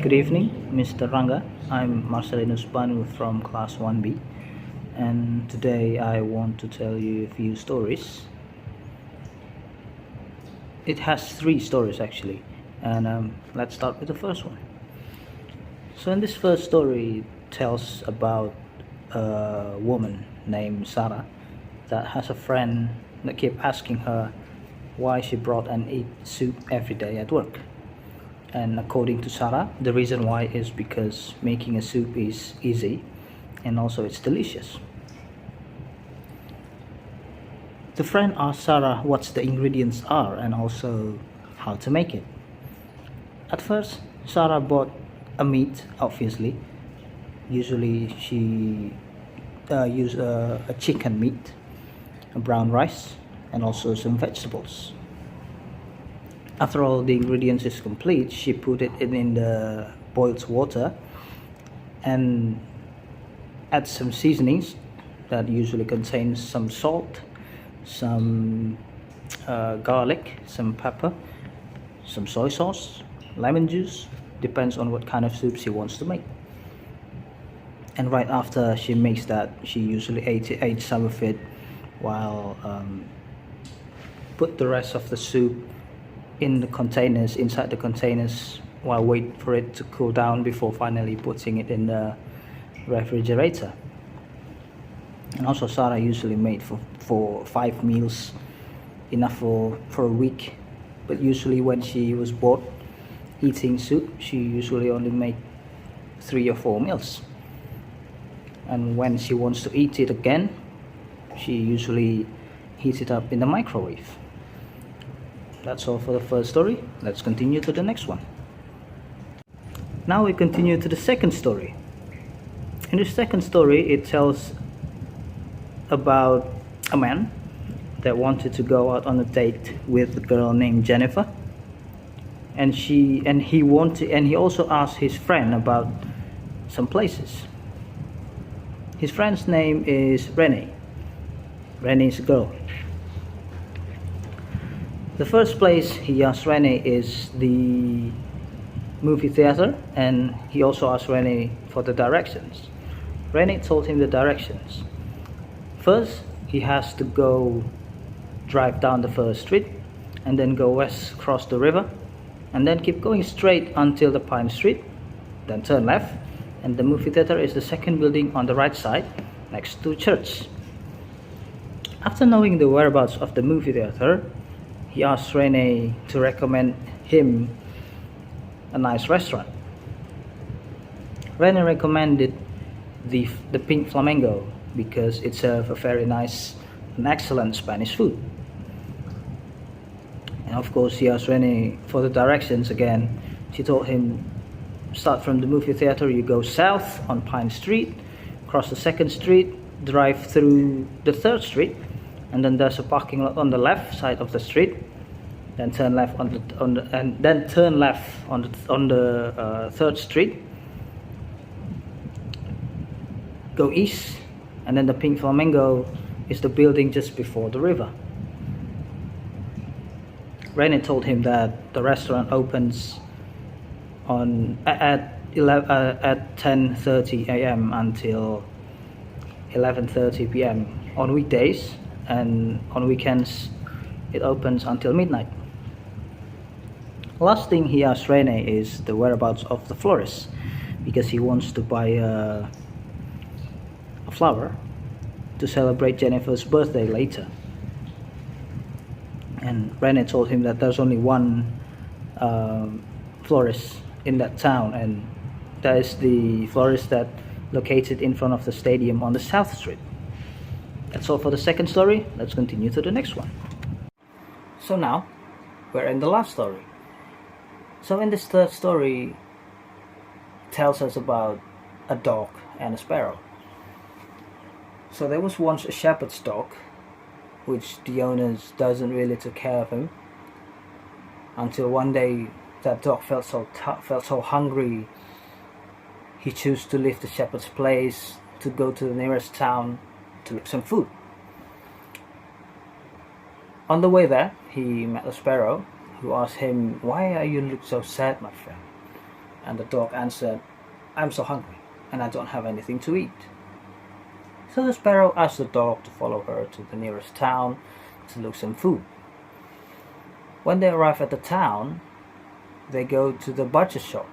Good evening, Mr. Ranga. I'm Marcelinus Banu from Class 1B, and today I want to tell you a few stories. It has three stories actually, and let's start with the first one. So, in this first story, it tells about a woman named Sarah that has a friend that kept asking her why she brought and eat soup every day at work. And according to Sarah, the reason why is because making a soup is easy and also it's delicious. The friend asked Sarah what the ingredients are and also how to make it. At first, Sarah bought a meat, obviously. Usually she used a chicken meat, a brown rice, and also some vegetables. After all the ingredients is complete, she put it in the boiled water and add some seasonings that usually contains some salt, some garlic, some pepper, some soy sauce, lemon juice, depends on what kind of soup she wants to make. And right after she makes that, she usually ate some of it while put the rest of the soup inside the containers while wait for it to cool down before finally putting it in the refrigerator. And also Sarah usually made for 5 meals, enough for a week, but usually when she was bored eating soup, she usually only made 3 or 4 meals. And when she wants to eat it again, she usually heats it up in the microwave. That's all for the first story. Let's continue to the next one. Now we continue to the second story. In the second story, it tells about a man that wanted to go out on a date with a girl named Jennifer, and he also asked his friend about some places. His friend's name is Renee. Renee is a girl. The first place he asked Renee is the movie theater, and he also asked Renee for the directions. Renee told him the directions. First, he has to go drive down the first street, and then go west, cross the river, and then keep going straight until the Pine Street, then turn left, and the movie theater is the second building on the right side, next to church. After knowing the whereabouts of the movie theater, he asked Renee to recommend him a nice restaurant. Renee recommended the Pink Flamingo because it served a very nice and excellent Spanish food. And of course he asked Renee for the directions again. She told him, start from the movie theater, you go south on Pine Street, cross the second street, drive through the third street, and then there's a parking lot on the left side of the street. Then turn left on the third street. Go east, and then the Pink Flamingo is the building just before the river. Renee told him that the restaurant opens at 10:30 a.m. until 11:30 p.m. on weekdays, and on weekends it opens until midnight. Last thing he asked Renee is the whereabouts of the florist, because he wants to buy a flower to celebrate Jennifer's birthday later. And Renee told him that there's only one florist in that town, and that is the florist that located in front of the stadium on the South Street. That's all for the second story. Let's continue to the next one. So now we're in the last story. So in this third story, it tells us about a dog and a sparrow. So there was once a shepherd's dog, which the owners doesn't really take care of him, until one day that dog felt so hungry. He chose to leave the shepherd's place to go to the nearest town to look some food. On the way there, he met a sparrow who asked him, "Why are you look so sad, my friend?" And the dog answered, "I'm so hungry, and I don't have anything to eat." So the sparrow asked the dog to follow her to the nearest town to look some food. When they arrive at the town, they go to the butcher's shop.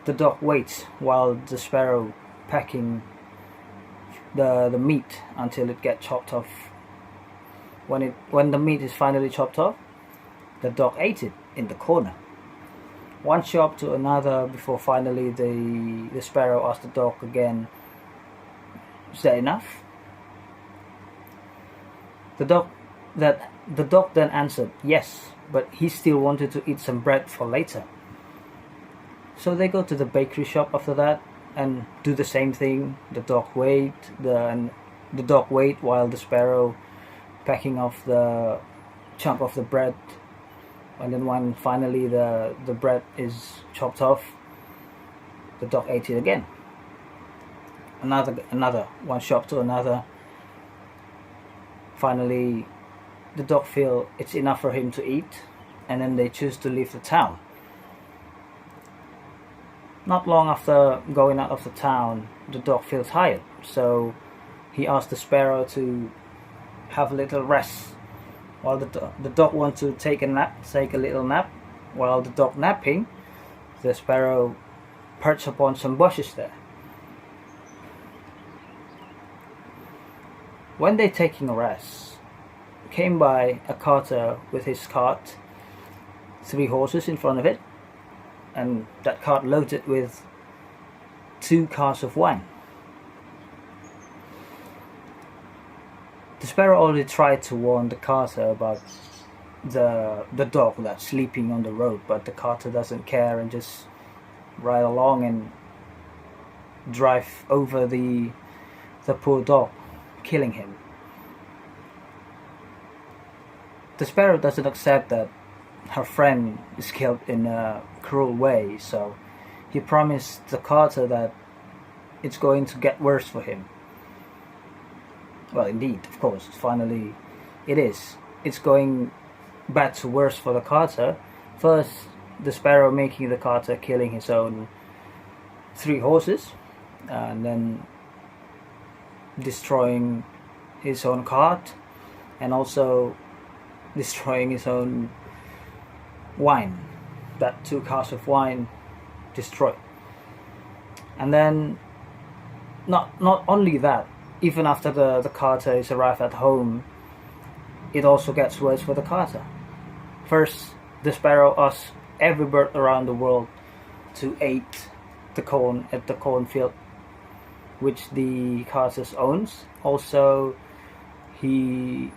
The dog waits while the sparrow packing the meat until it gets chopped off. When the meat is finally chopped off, the dog ate it in the corner. One shop to another before finally the sparrow asked the dog again, "Is that enough?" The dog then answered yes, but he still wanted to eat some bread for later. So they go to the bakery shop after that and do the same thing. The dog wait while the sparrow packing off the chunk of the bread, and then when finally the bread is chopped off, the dog ate it again. Another one shop to another. Finally, the dog feel it's enough for him to eat, and then they choose to leave the town. Not long after going out of the town, the dog feels tired, so he asks the sparrow to have a little rest. While the dog wants to take a little nap. While the dog napping, the sparrow perches upon some bushes there. When they taking a rest, came by a carter with his cart, 3 horses in front of it, and that cart loaded with 2 cars of wine. The sparrow already tried to warn the carter about the dog that's sleeping on the road, but the carter doesn't care and just ride along and drive over the poor dog, killing him. The sparrow doesn't accept that her friend is killed in a cruel way, so he promised the carter that it's going to get worse for him. Well, indeed, of course, finally it is. It's going bad to worse for the carter. First, the sparrow making the carter killing his own 3 horses, and then destroying his own cart, and also destroying his own wine. That 2 cars of wine destroyed. And then not only that, even after the carter is arrived at home, it also gets worse for the carter. First, the sparrow asks every bird around the world to eat the corn at the cornfield, which the carter owns. Also, the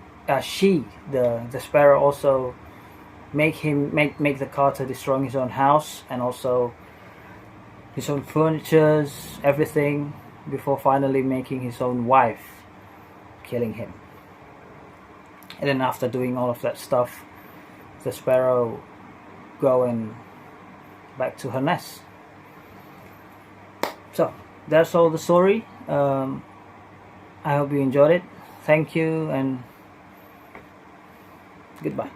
sparrow also make the carter destroying his own house and also his own furnitures, everything, before finally making his own wife killing him. And then after doing all of that stuff, the sparrow going back to her nest. So that's all the story. I hope you enjoyed it. Thank you and goodbye.